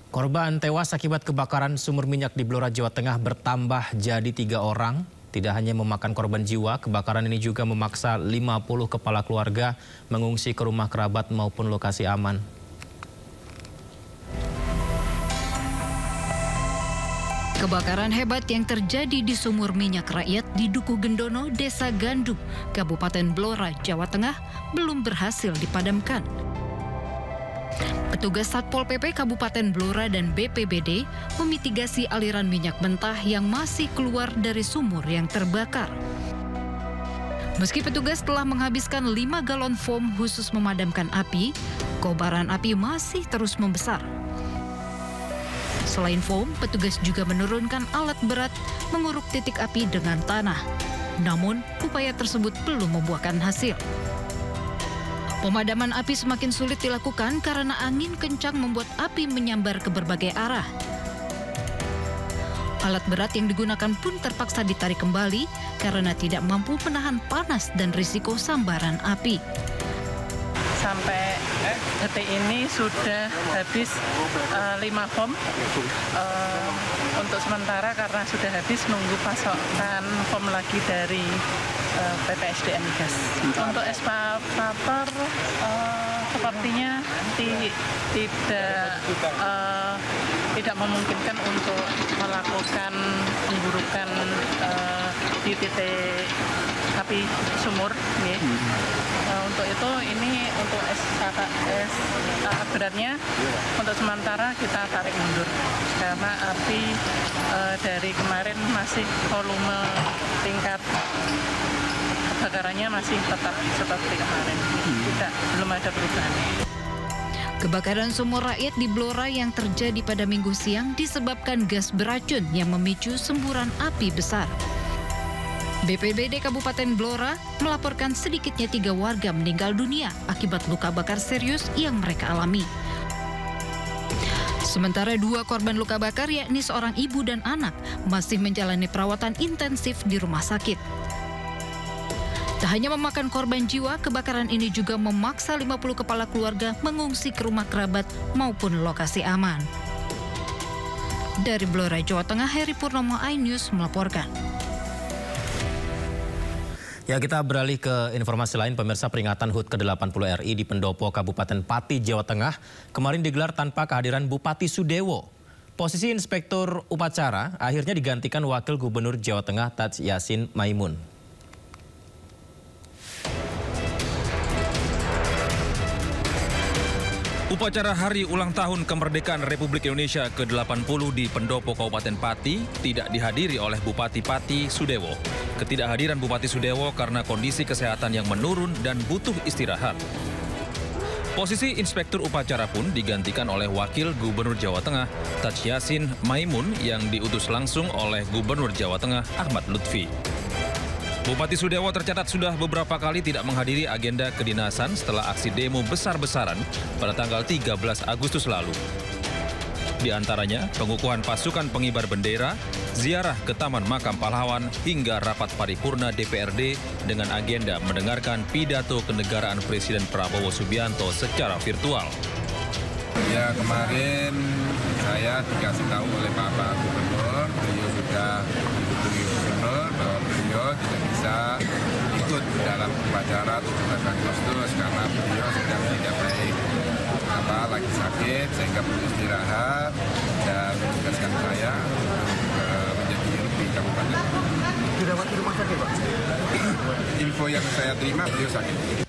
Korban tewas akibat kebakaran sumur minyak di Blora, Jawa Tengah bertambah jadi 3 orang. Tidak hanya memakan korban jiwa, kebakaran ini juga memaksa 50 kepala keluarga mengungsi ke rumah kerabat maupun lokasi aman. Kebakaran hebat yang terjadi di sumur minyak rakyat di Duku Gendono, Desa Gandu, Kabupaten Blora, Jawa Tengah belum berhasil dipadamkan. Petugas Satpol PP Kabupaten Blora dan BPBD memitigasi aliran minyak mentah yang masih keluar dari sumur yang terbakar. Meski petugas telah menghabiskan 5 galon foam khusus memadamkan api, kobaran api masih terus membesar. Selain foam, petugas juga menurunkan alat berat menguruk titik api dengan tanah. Namun, upaya tersebut belum membuahkan hasil. Pemadaman api semakin sulit dilakukan karena angin kencang membuat api menyambar ke berbagai arah. Alat berat yang digunakan pun terpaksa ditarik kembali karena tidak mampu menahan panas dan risiko sambaran api. Sampai detik ini sudah habis 5 foam. Untuk sementara karena sudah habis nunggu pasokan foam lagi dari PT SDM Gas. Untuk eskavator sepertinya tidak memungkinkan untuk melakukan pemburukan di titik api sumur. Untuk itu ini untuk beratnya untuk sementara kita tarik mundur karena api dari kemarin masih volume tingkat kebakarannya masih tetap seperti kemarin, belum ada perubahan. Kebakaran sumur rakyat di Blora yang terjadi pada Minggu siang disebabkan gas beracun yang memicu semburan api besar. BPBD Kabupaten Blora melaporkan sedikitnya 3 warga meninggal dunia akibat luka bakar serius yang mereka alami. Sementara 2 korban luka bakar yakni seorang ibu dan anak masih menjalani perawatan intensif di rumah sakit. Tak hanya memakan korban jiwa, kebakaran ini juga memaksa 50 kepala keluarga mengungsi ke rumah kerabat maupun lokasi aman. Dari Blora, Jawa Tengah, Heri Purnomo, iNews melaporkan. Ya, kita beralih ke informasi lain. Pemirsa, peringatan HUT ke-80 RI di Pendopo, Kabupaten Pati, Jawa Tengah kemarin digelar tanpa kehadiran Bupati Sudewo. Posisi Inspektur Upacara akhirnya digantikan Wakil Gubernur Jawa Tengah Taj Yassin Maimun. Upacara Hari Ulang Tahun Kemerdekaan Republik Indonesia ke-80 di Pendopo Kabupaten Pati tidak dihadiri oleh Bupati Pati Sudewo. Ketidakhadiran Bupati Sudewo karena kondisi kesehatan yang menurun dan butuh istirahat. Posisi Inspektur Upacara pun digantikan oleh Wakil Gubernur Jawa Tengah Taj Yassin Maimun yang diutus langsung oleh Gubernur Jawa Tengah Ahmad Lutfi. Bupati Sudewo tercatat sudah beberapa kali tidak menghadiri agenda kedinasan setelah aksi demo besar-besaran pada tanggal 13 Agustus lalu. Di antaranya pengukuhan pasukan pengibar bendera, ziarah ke Taman Makam Pahlawan, hingga rapat paripurna DPRD dengan agenda mendengarkan pidato kenegaraan Presiden Prabowo Subianto secara virtual. Ya, kemarin saya dikasih tahu oleh Bapak Gubernur, beliau sudah dihubungi Gubernur bahwa beliau tidak bisa ikut dalam upacara 17 Agustus karena beliau sedang tidak baik, lagi sakit sehingga perlu istirahat, dan menugaskan saya menjadi di Kabupaten. Dirawat di rumah sakit, Pak? Info yang saya terima, beliau sakit.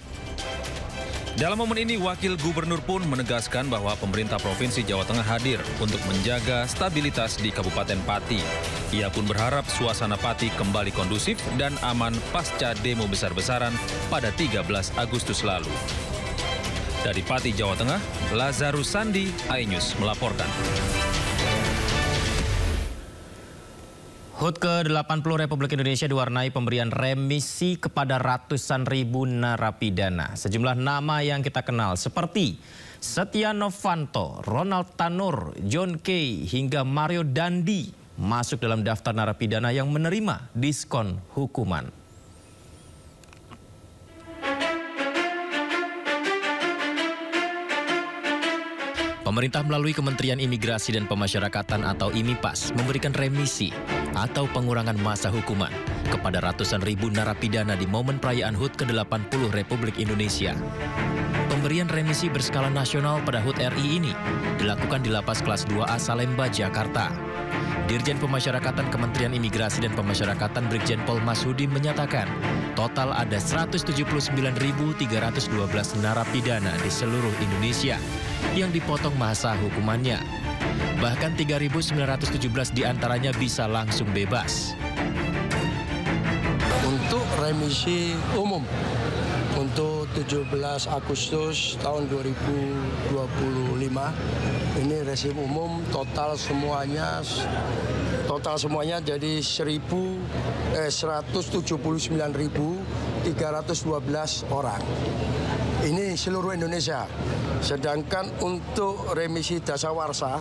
Dalam momen ini, Wakil Gubernur pun menegaskan bahwa pemerintah Provinsi Jawa Tengah hadir untuk menjaga stabilitas di Kabupaten Pati. Ia pun berharap suasana Pati kembali kondusif dan aman pasca demo besar-besaran pada 13 Agustus lalu. Dari Pati, Jawa Tengah, Lazarus Sandi, iNews melaporkan. HUT ke-80 Republik Indonesia diwarnai pemberian remisi kepada ratusan ribu narapidana. Sejumlah nama yang kita kenal seperti Setia Novanto, Ronald Tanur, John Kay, hingga Mario Dandi masuk dalam daftar narapidana yang menerima diskon hukuman. Pemerintah melalui Kementerian Imigrasi dan Pemasyarakatan atau IMIPAS memberikan remisi atau pengurangan masa hukuman kepada ratusan ribu narapidana di momen perayaan HUT ke-80 Republik Indonesia. Pemberian remisi berskala nasional pada HUT RI ini dilakukan di Lapas Kelas 2A Salemba, Jakarta. Dirjen Pemasyarakatan Kementerian Imigrasi dan Pemasyarakatan Brigjen Pol Masudi menyatakan total ada 179.312 narapidana di seluruh Indonesia yang dipotong masa hukumannya. Bahkan 3.917 diantaranya bisa langsung bebas. Untuk remisi umum untuk 17 Agustus tahun 2025 ini resim umum total semuanya jadi 179.312 orang. Ini seluruh Indonesia. Sedangkan untuk remisi dasawarsa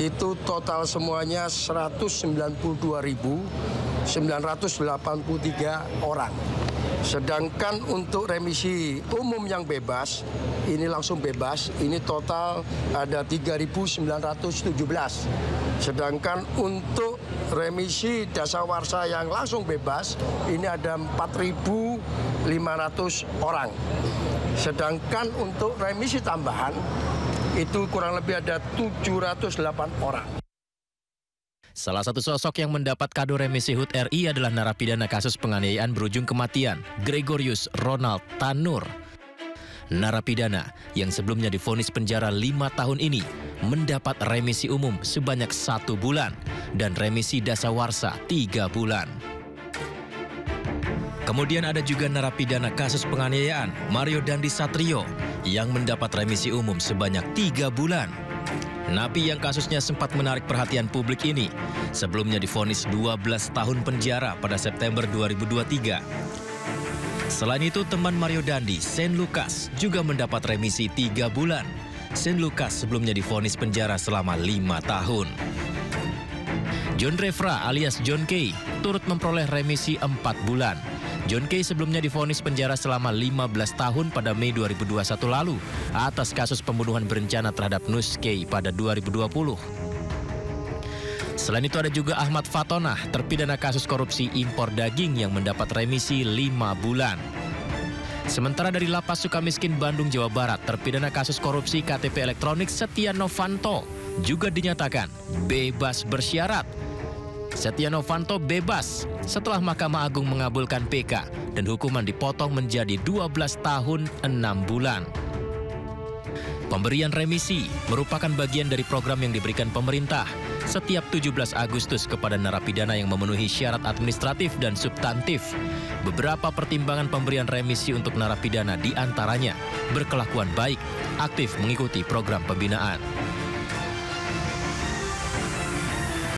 itu total semuanya 192.983 orang. Sedangkan untuk remisi umum yang bebas, ini langsung bebas, ini total ada 3.917. Sedangkan untuk remisi dasawarsa yang langsung bebas, ini ada 4.500 orang. Sedangkan untuk remisi tambahan, itu kurang lebih ada 708 orang. Salah satu sosok yang mendapat kado remisi HUT RI adalah narapidana kasus penganiayaan berujung kematian, Gregorius Ronald Tanur. Narapidana yang sebelumnya divonis penjara 5 tahun ini mendapat remisi umum sebanyak 1 bulan dan remisi dasawarsa 3 bulan. Kemudian ada juga narapidana kasus penganiayaan, Mario Dandi Satrio, yang mendapat remisi umum sebanyak 3 bulan. Napi yang kasusnya sempat menarik perhatian publik ini sebelumnya divonis 12 tahun penjara pada September 2023. Selain itu, teman Mario Dandi, Saint Lucas, juga mendapat remisi 3 bulan. Saint Lucas sebelumnya divonis penjara selama 5 tahun. John Refra alias John K. turut memperoleh remisi 4 bulan. John K. sebelumnya divonis penjara selama 15 tahun pada Mei 2021 lalu atas kasus pembunuhan berencana terhadap Nus K. pada 2020. Selain itu ada juga Ahmad Fatonah, terpidana kasus korupsi impor daging yang mendapat remisi 5 bulan. Sementara dari Lapas Sukamiskin, Bandung, Jawa Barat, terpidana kasus korupsi KTP elektronik Setia Novanto juga dinyatakan bebas bersyarat. Setia Novanto bebas setelah Mahkamah Agung mengabulkan PK dan hukuman dipotong menjadi 12 tahun 6 bulan. Pemberian remisi merupakan bagian dari program yang diberikan pemerintah setiap 17 Agustus kepada narapidana yang memenuhi syarat administratif dan substantif. Beberapa pertimbangan pemberian remisi untuk narapidana diantaranya berkelakuan baik, aktif mengikuti program pembinaan.